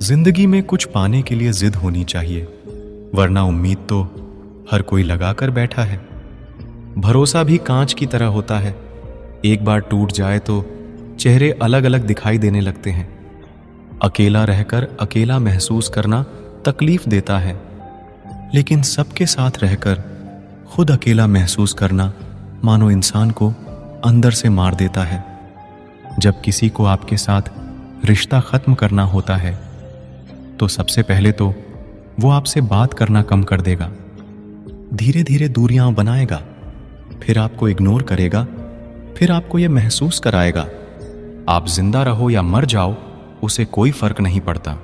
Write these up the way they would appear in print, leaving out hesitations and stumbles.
जिंदगी में कुछ पाने के लिए जिद होनी चाहिए, वरना उम्मीद तो हर कोई लगा कर बैठा है। भरोसा भी कांच की तरह होता है, एक बार टूट जाए तो चेहरे अलग अलग दिखाई देने लगते हैं। अकेला रहकर अकेला महसूस करना तकलीफ देता है, लेकिन सबके साथ रहकर खुद अकेला महसूस करना मानो इंसान को अंदर से मार देता है। जब किसी को आपके साथ रिश्ता खत्म करना होता है तो सबसे पहले तो वो आपसे बात करना कम कर देगा, धीरे धीरे दूरियां बनाएगा, फिर आपको इग्नोर करेगा, फिर आपको यह महसूस कराएगा आप जिंदा रहो या मर जाओ उसे कोई फर्क नहीं पड़ता।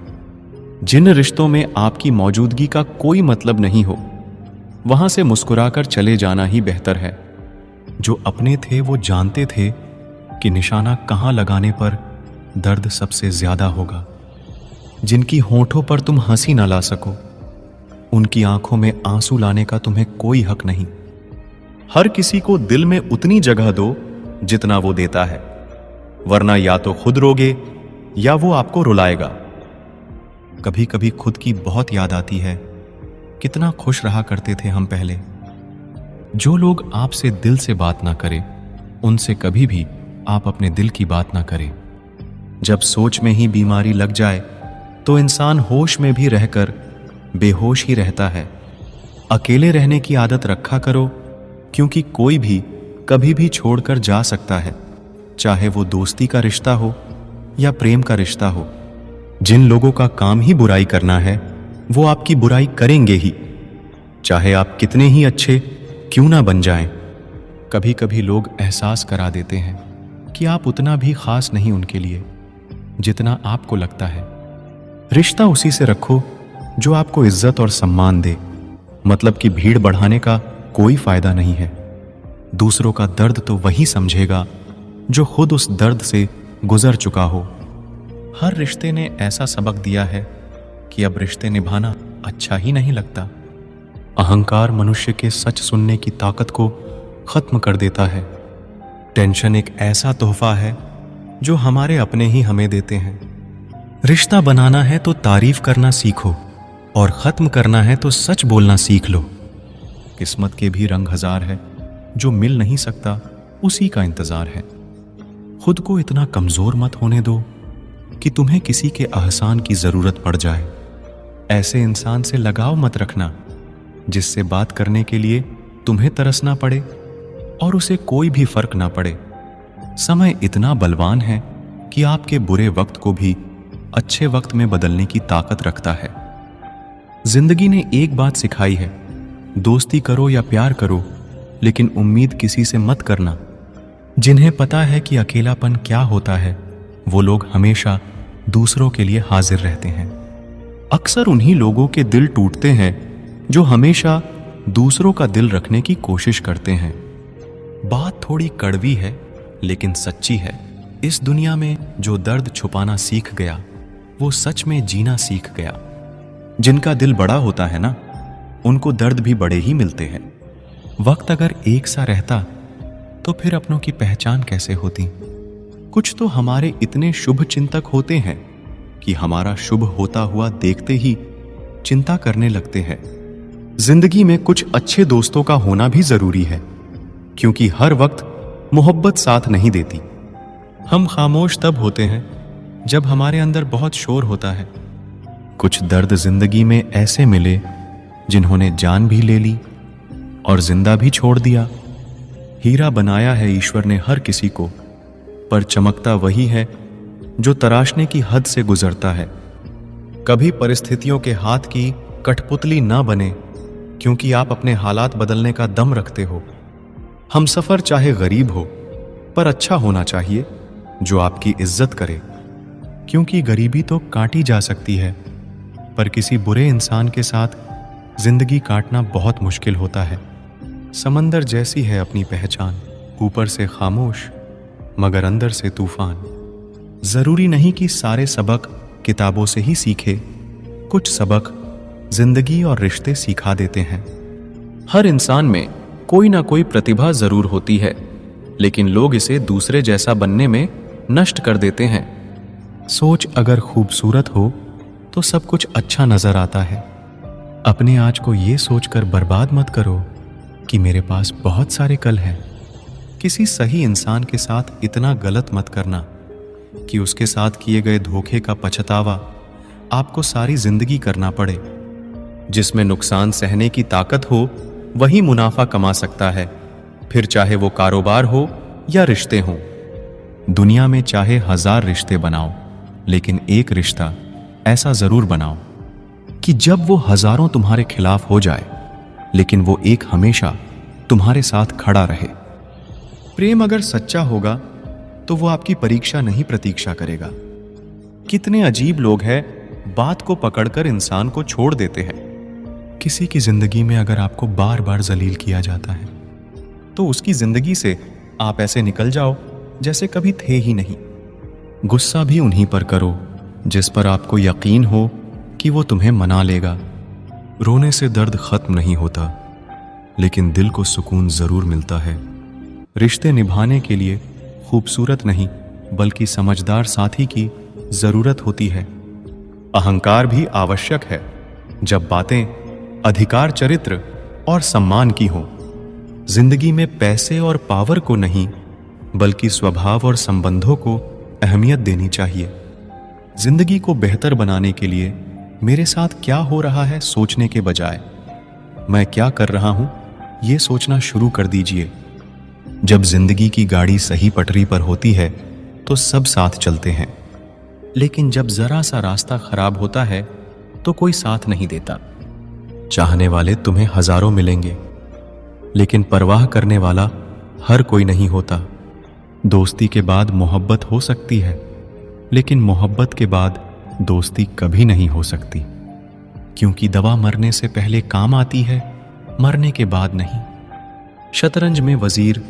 जिन रिश्तों में आपकी मौजूदगी का कोई मतलब नहीं हो, वहां से मुस्कुराकर चले जाना ही बेहतर है। जो अपने थे वो जानते थे कि निशाना कहां लगाने पर दर्द सबसे ज्यादा होगा। जिनकी होठों पर तुम हंसी ना ला सको, उनकी आंखों में आंसू लाने का तुम्हें कोई हक नहीं। हर किसी को दिल में उतनी जगह दो जितना वो देता है, वरना या तो खुद रोगे या वो आपको रुलाएगा। कभी कभी खुद की बहुत याद आती है, कितना खुश रहा करते थे हम पहले। जो लोग आपसे दिल से बात ना करें, उनसे कभी भी आप अपने दिल की बात ना करें। जब सोच में ही बीमारी लग जाए तो इंसान होश में भी रहकर बेहोश ही रहता है। अकेले रहने की आदत रखा करो, क्योंकि कोई भी कभी भी छोड़कर जा सकता है, चाहे वो दोस्ती का रिश्ता हो या प्रेम का रिश्ता हो। जिन लोगों का काम ही बुराई करना है वो आपकी बुराई करेंगे ही, चाहे आप कितने ही अच्छे क्यों ना बन जाएं। कभी कभी लोग एहसास करा देते हैं कि आप उतना भी खास नहीं उनके लिए जितना आपको लगता है। रिश्ता उसी से रखो जो आपको इज्जत और सम्मान दे, मतलब कि भीड़ बढ़ाने का कोई फायदा नहीं है। दूसरों का दर्द तो वही समझेगा जो खुद उस दर्द से गुजर चुका हो। हर रिश्ते ने ऐसा सबक दिया है कि अब रिश्ते निभाना अच्छा ही नहीं लगता। अहंकार मनुष्य के सच सुनने की ताकत को खत्म कर देता है। टेंशन एक ऐसा तोहफा है जो हमारे अपने ही हमें देते हैं। रिश्ता बनाना है तो तारीफ करना सीखो, और खत्म करना है तो सच बोलना सीख लो। किस्मत के भी रंग हजार है, जो मिल नहीं सकता उसी का इंतजार है। खुद को इतना कमजोर मत होने दो कि तुम्हें किसी के एहसान की जरूरत पड़ जाए। ऐसे इंसान से लगाव मत रखना जिससे बात करने के लिए तुम्हें तरसना पड़े और उसे कोई भी फर्क ना पड़े। समय इतना बलवान है कि आपके बुरे वक्त को भी अच्छे वक्त में बदलने की ताकत रखता है। जिंदगी ने एक बात सिखाई है, दोस्ती करो या प्यार करो, लेकिन उम्मीद किसी से मत करना। जिन्हें पता है कि अकेलापन क्या होता है, वो लोग हमेशा दूसरों के लिए हाजिर रहते हैं। अक्सर उन्हीं लोगों के दिल टूटते हैं जो हमेशा दूसरों का दिल रखने की कोशिश करते हैं। बात थोड़ी कड़वी है लेकिन सच्ची है। इस दुनिया में जो दर्द छुपाना सीख गया वो सच में जीना सीख गया। जिनका दिल बड़ा होता है ना, उनको दर्द भी बड़े ही मिलते हैं। वक्त अगर एक सा रहता तो फिर अपनों की पहचान कैसे होती। कुछ तो हमारे इतने शुभ चिंतक होते हैं कि हमारा शुभ होता हुआ देखते ही चिंता करने लगते हैं। जिंदगी में कुछ अच्छे दोस्तों का होना भी जरूरी है, क्योंकि हर वक्त मोहब्बत साथ नहीं देती। हम खामोश तब होते हैं जब हमारे अंदर बहुत शोर होता है। कुछ दर्द जिंदगी में ऐसे मिले जिन्होंने जान भी ले ली और जिंदा भी छोड़ दिया। हीरा बनाया है ईश्वर ने हर किसी को, पर चमकता वही है जो तराशने की हद से गुजरता है। कभी परिस्थितियों के हाथ की कठपुतली ना बने, क्योंकि आप अपने हालात बदलने का दम रखते हो। हम सफर चाहे गरीब हो, पर अच्छा होना चाहिए जो आपकी इज्जत करे, क्योंकि गरीबी तो काटी जा सकती है, पर किसी बुरे इंसान के साथ जिंदगी काटना बहुत मुश्किल होता है। समंदर जैसी है अपनी पहचान, ऊपर से खामोश मगर अंदर से तूफान। जरूरी नहीं कि सारे सबक किताबों से ही सीखे, कुछ सबक जिंदगी और रिश्ते सिखा देते हैं। हर इंसान में कोई ना कोई प्रतिभा जरूर होती है, लेकिन लोग इसे दूसरे जैसा बनने में नष्ट कर देते हैं। सोच अगर खूबसूरत हो तो सब कुछ अच्छा नजर आता है। अपने आज को ये सोचकर बर्बाद मत करो कि मेरे पास बहुत सारे कल हैं। किसी सही इंसान के साथ इतना गलत मत करना कि उसके साथ किए गए धोखे का पछतावा आपको सारी जिंदगी करना पड़े। जिसमें नुकसान सहने की ताकत हो वही मुनाफा कमा सकता है, फिर चाहे वो कारोबार हो या रिश्ते हों। दुनिया में चाहे 1000 रिश्ते बनाओ, लेकिन एक रिश्ता ऐसा जरूर बनाओ कि जब वो हजारों तुम्हारे खिलाफ हो जाए, लेकिन वो एक हमेशा तुम्हारे साथ खड़ा रहे। प्रेम अगर सच्चा होगा तो वो आपकी परीक्षा नहीं प्रतीक्षा करेगा। कितने अजीब लोग हैं, बात को पकड़कर इंसान को छोड़ देते हैं। किसी की जिंदगी में अगर आपको बार बार जलील किया जाता है तो उसकी जिंदगी से आप ऐसे निकल जाओ जैसे कभी थे ही नहीं। गुस्सा भी उन्हीं पर करो जिस पर आपको यकीन हो कि वो तुम्हें मना लेगा। रोने से दर्द खत्म नहीं होता, लेकिन दिल को सुकून जरूर मिलता है। रिश्ते निभाने के लिए खूबसूरत नहीं बल्कि समझदार साथी की जरूरत होती है। अहंकार भी आवश्यक है जब बातें अधिकार, चरित्र और सम्मान की हों। जिंदगी में पैसे और पावर को नहीं बल्कि स्वभाव और संबंधों को अहमियत देनी चाहिए। जिंदगी को बेहतर बनाने के लिए मेरे साथ क्या हो रहा है सोचने के बजाय मैं क्या कर रहा हूं ये सोचना शुरू कर दीजिए। जब जिंदगी की गाड़ी सही पटरी पर होती है तो सब साथ चलते हैं, लेकिन जब जरा सा रास्ता खराब होता है तो कोई साथ नहीं देता। चाहने वाले तुम्हें हजारों मिलेंगे, लेकिन परवाह करने वाला हर कोई नहीं होता। दोस्ती के बाद मोहब्बत हो सकती है, लेकिन मोहब्बत के बाद दोस्ती कभी नहीं हो सकती, क्योंकि दवा मरने से पहले काम आती है, मरने के बाद नहीं। शतरंज में वजीर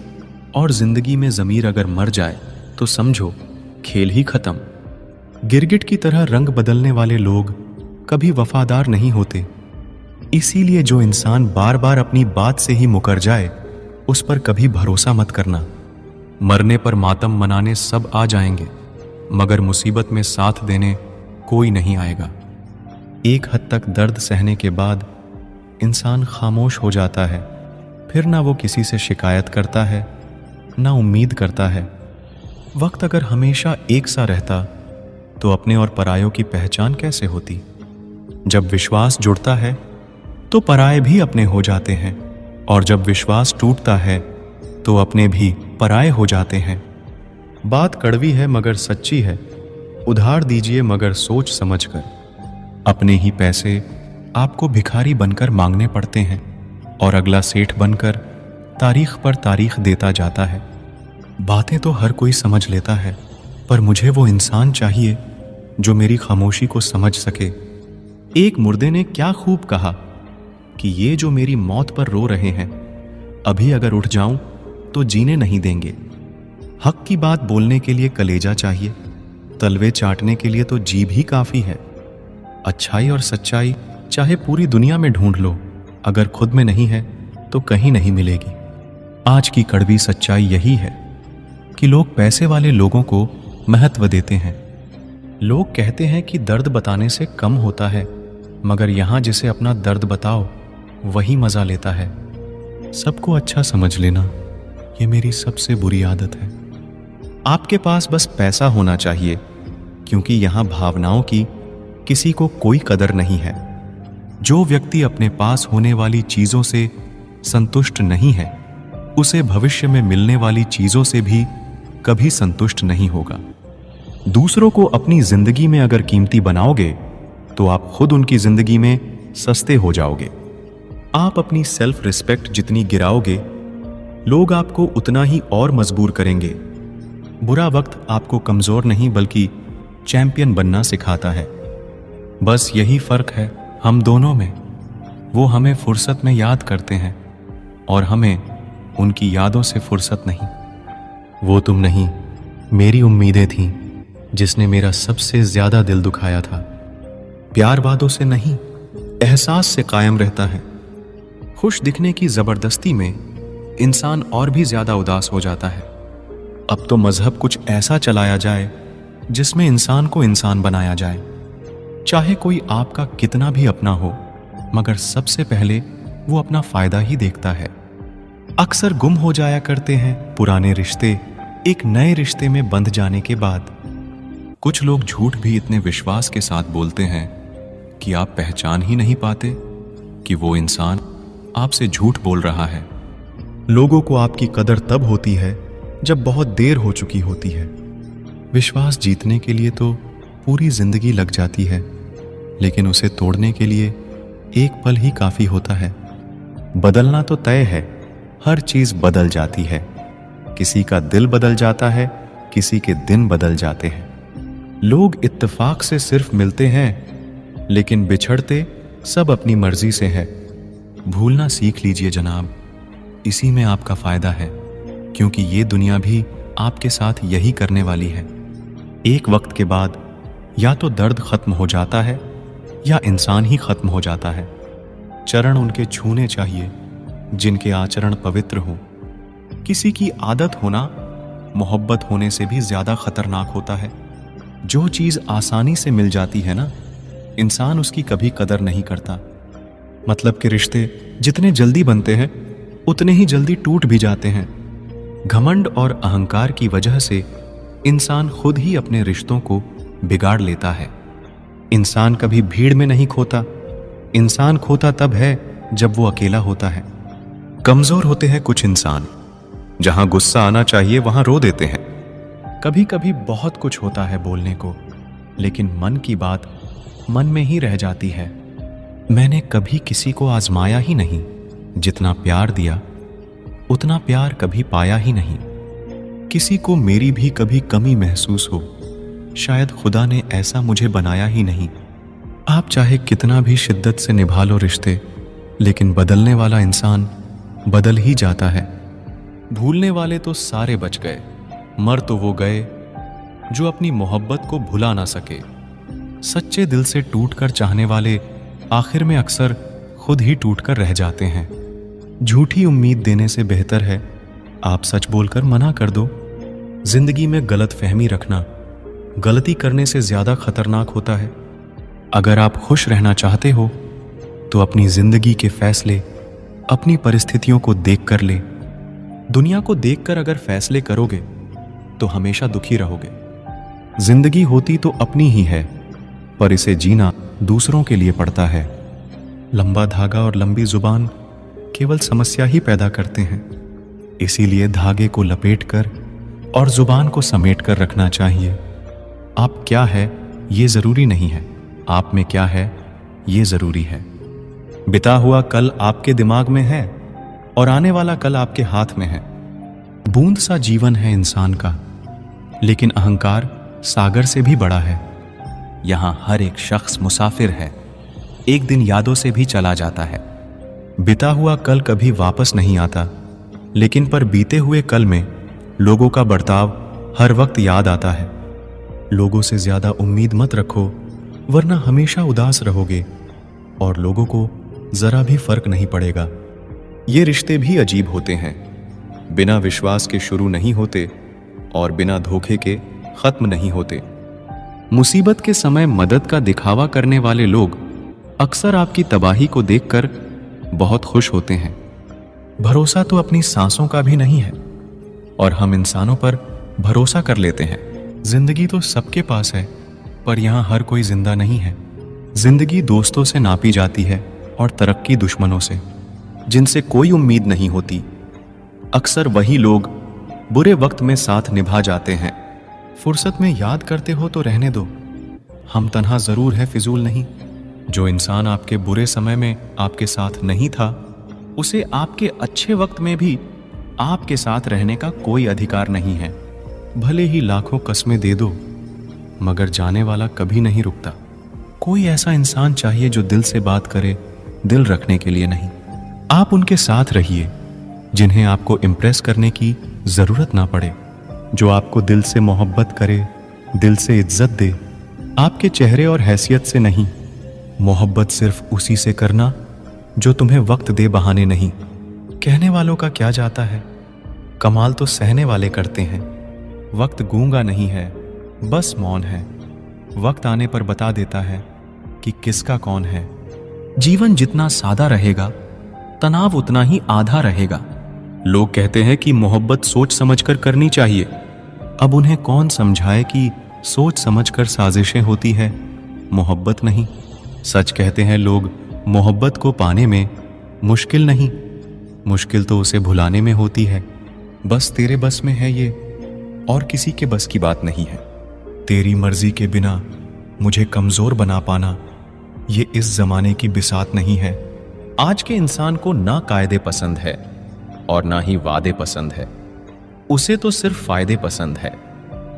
और जिंदगी में जमीर अगर मर जाए तो समझो खेल ही खत्म। गिरगिट की तरह रंग बदलने वाले लोग कभी वफादार नहीं होते। इसीलिए जो इंसान बार बार अपनी बात से ही मुकर जाए उस पर कभी भरोसा मत करना। मरने पर मातम मनाने सब आ जाएंगे, मगर मुसीबत में साथ देने कोई नहीं आएगा। एक हद तक दर्द सहने के बाद इंसान खामोश हो जाता है। फिर ना वो किसी से शिकायत करता है, ना उम्मीद करता है। वक्त अगर हमेशा एक सा रहता तो अपने और परायों की पहचान कैसे होती। जब विश्वास जुड़ता है तो पराये भी अपने हो जाते हैं, और जब विश्वास टूटता है तो अपने भी पराये हो जाते हैं। बात कड़वी है मगर सच्ची है। उधार दीजिए मगर सोच समझकर। अपने ही पैसे आपको भिखारी बनकर मांगने पड़ते हैं, और अगला सेठ बनकर तारीख पर तारीख देता जाता है। बातें तो हर कोई समझ लेता है, पर मुझे वो इंसान चाहिए जो मेरी खामोशी को समझ सके। एक मुर्दे ने क्या खूब कहा कि ये जो मेरी मौत पर रो रहे हैं, अभी अगर उठ जाऊं तो जीने नहीं देंगे। हक की बात बोलने के लिए कलेजा चाहिए, तलवे चाटने के लिए तो जीभ ही काफी है। अच्छाई और सच्चाई चाहे पूरी दुनिया में ढूंढ लो, अगर खुद में नहीं है तो कहीं नहीं मिलेगी। आज की कड़वी सच्चाई यही है कि लोग पैसे वाले लोगों को महत्व देते हैं। लोग कहते हैं कि दर्द बताने से कम होता है, मगर यहां जिसे अपना दर्द बताओ वही मजा लेता है। सबको अच्छा समझ लेना ये मेरी सबसे बुरी आदत है। आपके पास बस पैसा होना चाहिए, क्योंकि यहां भावनाओं की किसी को कोई कदर नहीं है। जो व्यक्ति अपने पास होने वाली चीजों से संतुष्ट नहीं है, उसे भविष्य में मिलने वाली चीजों से भी कभी संतुष्ट नहीं होगा। दूसरों को अपनी जिंदगी में अगर कीमती बनाओगे तो आप खुद उनकी जिंदगी में सस्ते हो जाओगे। आप अपनी सेल्फ रिस्पेक्ट जितनी गिराओगे, लोग आपको उतना ही और मजबूर करेंगे। बुरा वक्त आपको कमजोर नहीं बल्कि चैंपियन बनना सिखाता है। बस यही फर्क है हम दोनों में। वो हमें फुर्सत में याद करते हैं और हमें उनकी यादों से फुर्सत नहीं। वो तुम नहीं, मेरी उम्मीदें थीं जिसने मेरा सबसे ज्यादा दिल दुखाया था। प्यार वादों से नहीं, एहसास से कायम रहता है। खुश दिखने की जबरदस्ती में इंसान और भी ज्यादा उदास हो जाता है। अब तो मजहब कुछ ऐसा चलाया जाए जिसमें इंसान को इंसान बनाया जाए। चाहे कोई आपका कितना भी अपना हो, मगर सबसे पहले वो अपना फायदा ही देखता है। अक्सर गुम हो जाया करते हैं पुराने रिश्ते एक नए रिश्ते में बंध जाने के बाद। कुछ लोग झूठ भी इतने विश्वास के साथ बोलते हैं कि आप पहचान ही नहीं पाते कि वो इंसान आपसे झूठ बोल रहा है। लोगों को आपकी कदर तब होती है जब बहुत देर हो चुकी होती है। विश्वास जीतने के लिए तो पूरी जिंदगी लग जाती है, लेकिन उसे तोड़ने के लिए एक पल ही काफी होता है। बदलना तो तय है, हर चीज बदल जाती है। किसी का दिल बदल जाता है, किसी के दिन बदल जाते हैं। लोग इत्तेफाक से सिर्फ मिलते हैं, लेकिन बिछड़ते सब अपनी मर्जी से है। भूलना सीख लीजिए जनाब, इसी में आपका फायदा है, क्योंकि ये दुनिया भी आपके साथ यही करने वाली है। एक वक्त के बाद या तो दर्द खत्म हो जाता है या इंसान ही खत्म हो जाता है। चरण उनके छूने चाहिए जिनके आचरण पवित्र हो। किसी की आदत होना मोहब्बत होने से भी ज्यादा खतरनाक होता है। जो चीज आसानी से मिल जाती है ना, इंसान उसकी कभी कदर नहीं करता। मतलब के रिश्ते जितने जल्दी बनते हैं उतने ही जल्दी टूट भी जाते हैं। घमंड और अहंकार की वजह से इंसान खुद ही अपने रिश्तों को बिगाड़ लेता है। इंसान कभी भीड़ में नहीं खोता, इंसान खोता तब है जब वो अकेला होता है। कमजोर होते हैं कुछ इंसान, जहां गुस्सा आना चाहिए वहां रो देते हैं। कभी कभी बहुत कुछ होता है बोलने को, लेकिन मन की बात मन में ही रह जाती है। मैंने कभी किसी को आजमाया ही नहीं, जितना प्यार दिया उतना प्यार कभी पाया ही नहीं। किसी को मेरी भी कभी कमी महसूस हो, शायद खुदा ने ऐसा मुझे बनाया ही नहीं। आप चाहे कितना भी शिद्दत से निभा लो रिश्ते, लेकिन बदलने वाला इंसान बदल ही जाता है। भूलने वाले तो सारे बच गए, मर तो वो गए जो अपनी मोहब्बत को भुला ना सके। सच्चे दिल से टूटकर चाहने वाले आखिर में अक्सर खुद ही टूटकर रह जाते हैं। झूठी उम्मीद देने से बेहतर है आप सच बोलकर मना कर दो। जिंदगी में गलत फहमी रखना गलती करने से ज्यादा खतरनाक होता है। अगर आप खुश रहना चाहते हो तो अपनी जिंदगी के फैसले अपनी परिस्थितियों को देखकर ले। दुनिया को देखकर अगर फैसले करोगे तो हमेशा दुखी रहोगे। जिंदगी होती तो अपनी ही है, पर इसे जीना दूसरों के लिए पड़ता है। लंबा धागा और लंबी जुबान केवल समस्या ही पैदा करते हैं। इसीलिए धागे को लपेटकर और जुबान को समेटकर रखना चाहिए। आप क्या है ये जरूरी नहीं है, आप में क्या है ये जरूरी है। बिता हुआ कल आपके दिमाग में है और आने वाला कल आपके हाथ में है। बूंद सा जीवन है इंसान का, लेकिन अहंकार सागर से भी बड़ा है। यहां हर एक शख्स मुसाफिर है, एक दिन यादों से भी चला जाता है। बिता हुआ कल कभी वापस नहीं आता, लेकिन पर बीते हुए कल में लोगों का बर्ताव हर वक्त याद आता है। लोगों से ज्यादा उम्मीद मत रखो, वरना हमेशा उदास रहोगे और लोगों को जरा भी फर्क नहीं पड़ेगा। ये रिश्ते भी अजीब होते हैं, बिना विश्वास के शुरू नहीं होते और बिना धोखे के खत्म नहीं होते। मुसीबत के समय मदद का दिखावा करने वाले लोग अक्सर आपकी तबाही को देखकर बहुत खुश होते हैं। भरोसा तो अपनी सांसों का भी नहीं है और हम इंसानों पर भरोसा कर लेते हैं। जिंदगी तो सबके पास है, पर यहां हर कोई जिंदा नहीं है। जिंदगी दोस्तों से नापी जाती है और तरक्की दुश्मनों से, जिनसे कोई उम्मीद नहीं होती। अक्सर वही लोग बुरे वक्त में साथ निभा जाते हैं। फुर्सत में याद करते हो तो रहने दो, हम तन्हा जरूर है फिजूल नहीं। जो इंसान आपके बुरे समय में आपके साथ नहीं था, उसे आपके अच्छे वक्त में भी आपके साथ रहने का कोई अधिकार नहीं है। भले ही लाखों कस्में दे दो, मगर जाने वाला कभी नहीं रुकता। कोई ऐसा इंसान चाहिए जो दिल से बात करे, दिल रखने के लिए नहीं। आप उनके साथ रहिए जिन्हें आपको इम्प्रेस करने की जरूरत ना पड़े, जो आपको दिल से मोहब्बत करे, दिल से इज्जत दे, आपके चेहरे और हैसियत से नहीं। मोहब्बत सिर्फ उसी से करना जो तुम्हें वक्त दे, बहाने नहीं। कहने वालों का क्या जाता है, कमाल तो सहने वाले करते हैं। वक्त गूंगा नहीं है, बस मौन है। वक्त आने पर बता देता है कि किसका कौन है। जीवन जितना सादा रहेगा, तनाव उतना ही आधा रहेगा। लोग कहते हैं कि मोहब्बत सोच समझकर करनी चाहिए। अब उन्हें कौन समझाए कि सोच समझकर साजिशें होती है, मोहब्बत नहीं। सच कहते हैं लोग, मोहब्बत को पाने में मुश्किल नहीं, मुश्किल तो उसे भुलाने में होती है। बस तेरे बस में है ये, और किसी के बस की बात नहीं है। तेरी मर्जी के बिना मुझे कमजोर बना पाना, ये इस जमाने की बिसात नहीं है। आज के इंसान को ना कायदे पसंद है और ना ही वादे पसंद है, उसे तो सिर्फ फायदे पसंद है।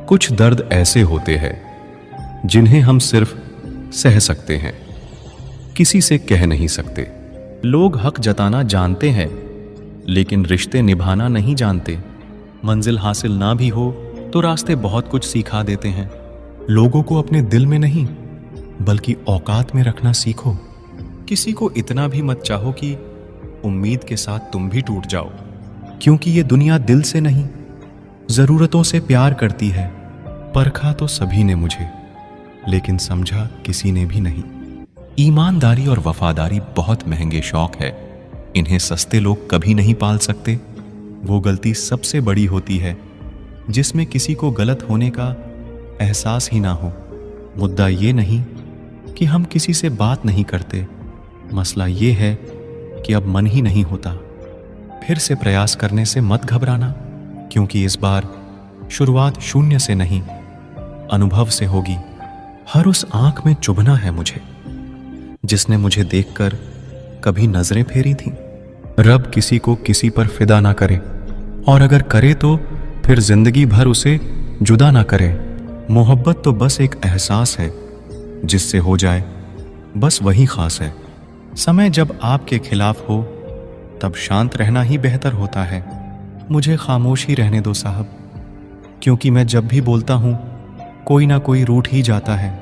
कुछ दर्द ऐसे होते हैं जिन्हें हम सिर्फ सह सकते हैं, किसी से कह नहीं सकते। लोग हक जताना जानते हैं, लेकिन रिश्ते निभाना नहीं जानते। मंजिल हासिल ना भी हो तो रास्ते बहुत कुछ सिखा देते हैं। लोगों को अपने दिल में नहीं बल्कि औकात में रखना सीखो। किसी को इतना भी मत चाहो कि उम्मीद के साथ तुम भी टूट जाओ, क्योंकि ये दुनिया दिल से नहीं जरूरतों से प्यार करती है। परखा तो सभी ने मुझे, लेकिन समझा किसी ने भी नहीं। ईमानदारी और वफादारी बहुत महंगे शौक है, इन्हें सस्ते लोग कभी नहीं पाल सकते। वो गलती सबसे बड़ी होती है जिसमें किसी को गलत होने का एहसास ही ना हो। मुद्दा ये नहीं कि हम किसी से बात नहीं करते, मसला ये है कि अब मन ही नहीं होता। फिर से प्रयास करने से मत घबराना, क्योंकि इस बार शुरुआत शून्य से नहीं, अनुभव से होगी। हर उस आंख में चुभना है मुझे जिसने मुझे देखकर कभी नजरें फेरी थीं। रब किसी को किसी पर फिदा ना करे, और अगर करे तो फिर जिंदगी भर उसे जुदा ना करे। मोहब्बत तो बस एक एहसास है, जिससे हो जाए बस वही खास है। समय जब आपके खिलाफ हो तब शांत रहना ही बेहतर होता है। मुझे खामोश ही रहने दो साहब, क्योंकि मैं जब भी बोलता हूं कोई ना कोई रूठ ही जाता है।